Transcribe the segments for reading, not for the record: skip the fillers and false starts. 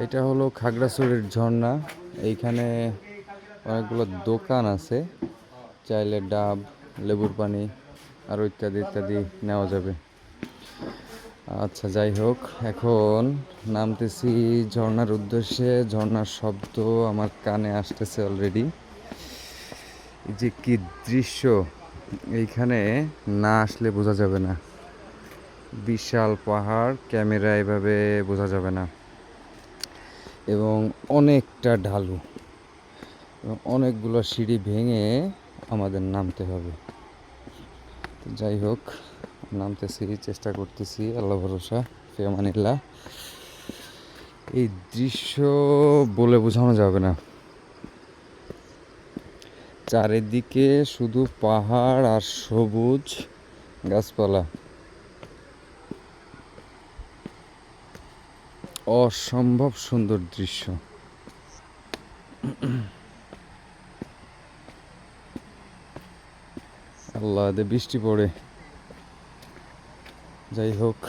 এটা হলো খাগড়াছড়ির ঝর্ণা। এইখানে অনেকগুলো দোকান আছে, চাইলে ডাব, লেবুর পানি আরও ইত্যাদি ইত্যাদি নেওয়া যাবে। আচ্ছা, যাই হোক, এখন নামতেছি ঝর্ণার উদ্দেশ্যে। ঝর্ণার শব্দ আমার কানে আসতেছে অলরেডি। এই যে কি দৃশ্য, এইখানে না আসলে বোঝা যাবে না। বিশাল পাহাড়, ক্যামেরা এভাবে বোঝা যাবে না, এবং অনেকটা ঢালু, এবং অনেকগুলো সিঁড়ি ভেঙে আমাদের নামতে হবে। যাই হোক, নামতেছি, চেষ্টা করতেছি, আল্লাহ ভরসা, ফিয়ামানিল্লাহ। এই দৃশ্য বলে বোঝানো যাবে না। চারিদিকে শুধু পাহাড় আর সবুজ গাছপালা, অসম্ভব সুন্দর দৃশ্য। আল্লাহ, বৃষ্টি পড়ে। যাই হোক,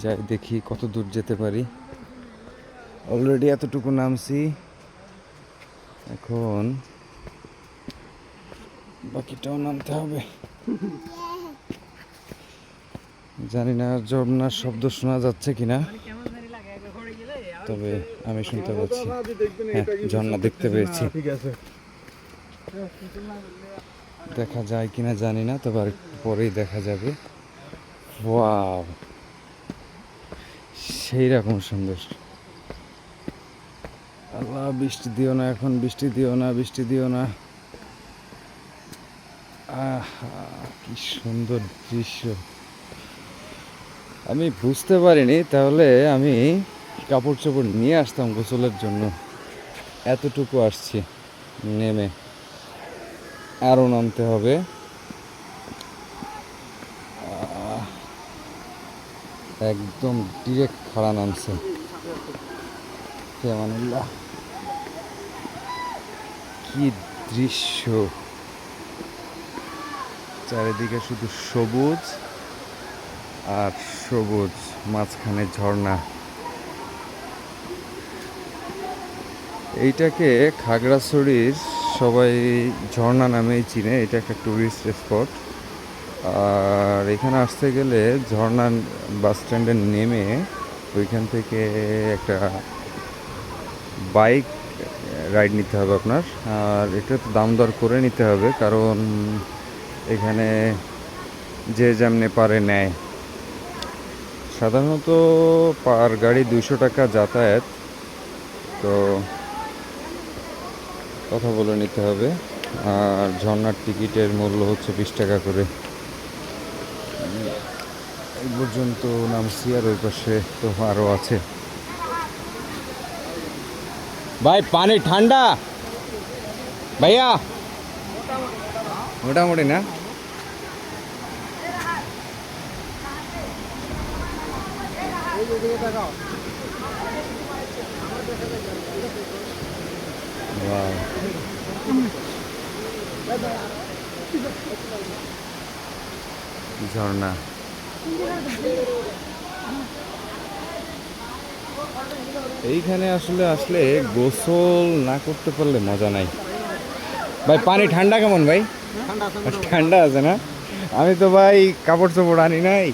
যাই দেখি কত দূর যেতে পারি। অলরেডি এতটুকু নামছি, এখন বাকিটাও নামতে হবে। জানি না ঝর্ণার শব্দ শোনা যাচ্ছে কিনা, তবে আমি শুনতে পাচ্ছি। হ্যাঁ, ঝর্ণা দেখতে পেয়েছি। দেখা যায় কিনা জানি না, তবে আর পরেই দেখা যাবে। ওয়াও, সেই রকম সুন্দর। আল্লাহ, বৃষ্টি দিও না, এখন বৃষ্টি দিও না, বৃষ্টি দিও না। আহা, কি সুন্দর দৃশ্য। আমি বুঝতে পারিনি, তাহলে আমি কাপড় চোপড় নিয়ে আসতাম গোসলের জন্য। এতটুকু আসছি, নেমে আরও নামতে হবে। একদম ডিরেক্ট খাড়া নামছে। ফিয়ামানিল্লাহ, কি দৃশ্য! চারিদিকে শুধু সবুজ আর সবুজ, মাঝখানে ঝর্ণা। এইটাকে খাগড়াছড়ির সবাই ঝর্ণা নামেই চিনে। এটা একটা টুরিস্ট স্পট। আর এখানে আসতে গেলে ঝর্ণা বাস স্ট্যান্ডে নেমে ওইখান থেকে একটা বাইক রাইড নিতে হবে আপনার। আর এটা তো দাম দর করে নিতে হবে, কারণ এখানে যে যেমনি পারে নেয়। সাধারণত পার গাড়ি 200 টাকা যাতায়াত, তো কথা বলে নিতে হবে। আর ঝর্ণার টিকিটের মূল্য হচ্ছে 20 টাকা করে। এই পর্যন্ত নামছি, আর ওই পাশে তো আরও আছে। ভাই, পানি ঠান্ডা ভাইয়া? মোটামুটি না? ঝর্ণা, এইখানে আসলে গোসল না করতে পারলে মজা নাই। ভাই, পানি ঠান্ডা কেমন ভাই? ঠান্ডা আছে না? আমি তো ভাই কাপড় চোপড় আনি নাই।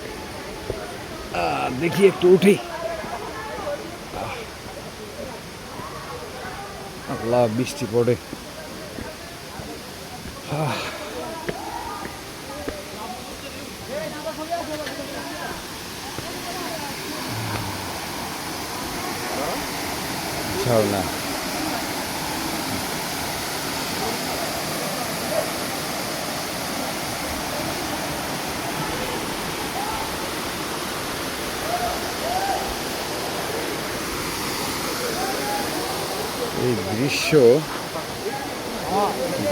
দেখি একটু উঠি। আল্লাহ, বৃষ্টি পড়ে। ঝর্ণা, এই দৃশ্য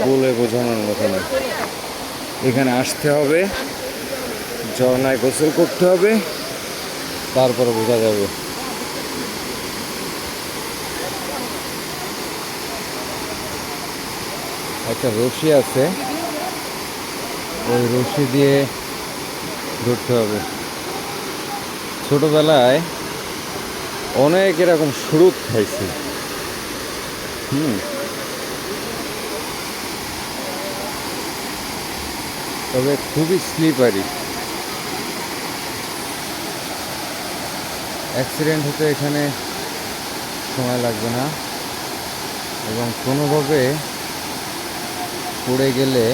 বলে বোঝানোর মতো না। এখানে আসতে হবে, ঝর্ণায় গোসল করতে হবে, তারপরে বোঝা যাবে। একটা রশি আছে, ওই রশি দিয়ে ধরতে হবে। ছোটবেলায় অনেক এরকম শুরুক খাইছি। তবে খুবই স্লিপারি। অ্যাক্সিডেন্ট হতে এখানে সময় লাগবে না, এবং কোনোভাবে পড়ে গেলে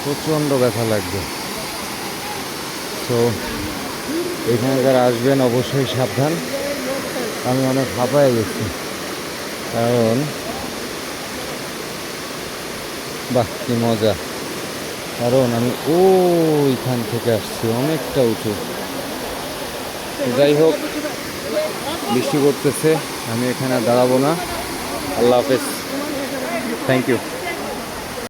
প্রচণ্ড ব্যথা লাগবে। তো এখানে যারা আসবেন অবশ্যই সাবধান। আমি অনেক হাঁপায়ে গেছি, কারণ বাহ কি মজা। কারণ আমি ওইখান থেকে আসছি, অনেকটা উঁচু। যাই হোক, বৃষ্টি পড়তেছে, আমি এখানে দাঁড়াবো না। আল্লাহ হাফেজ, থ্যাংক ইউ।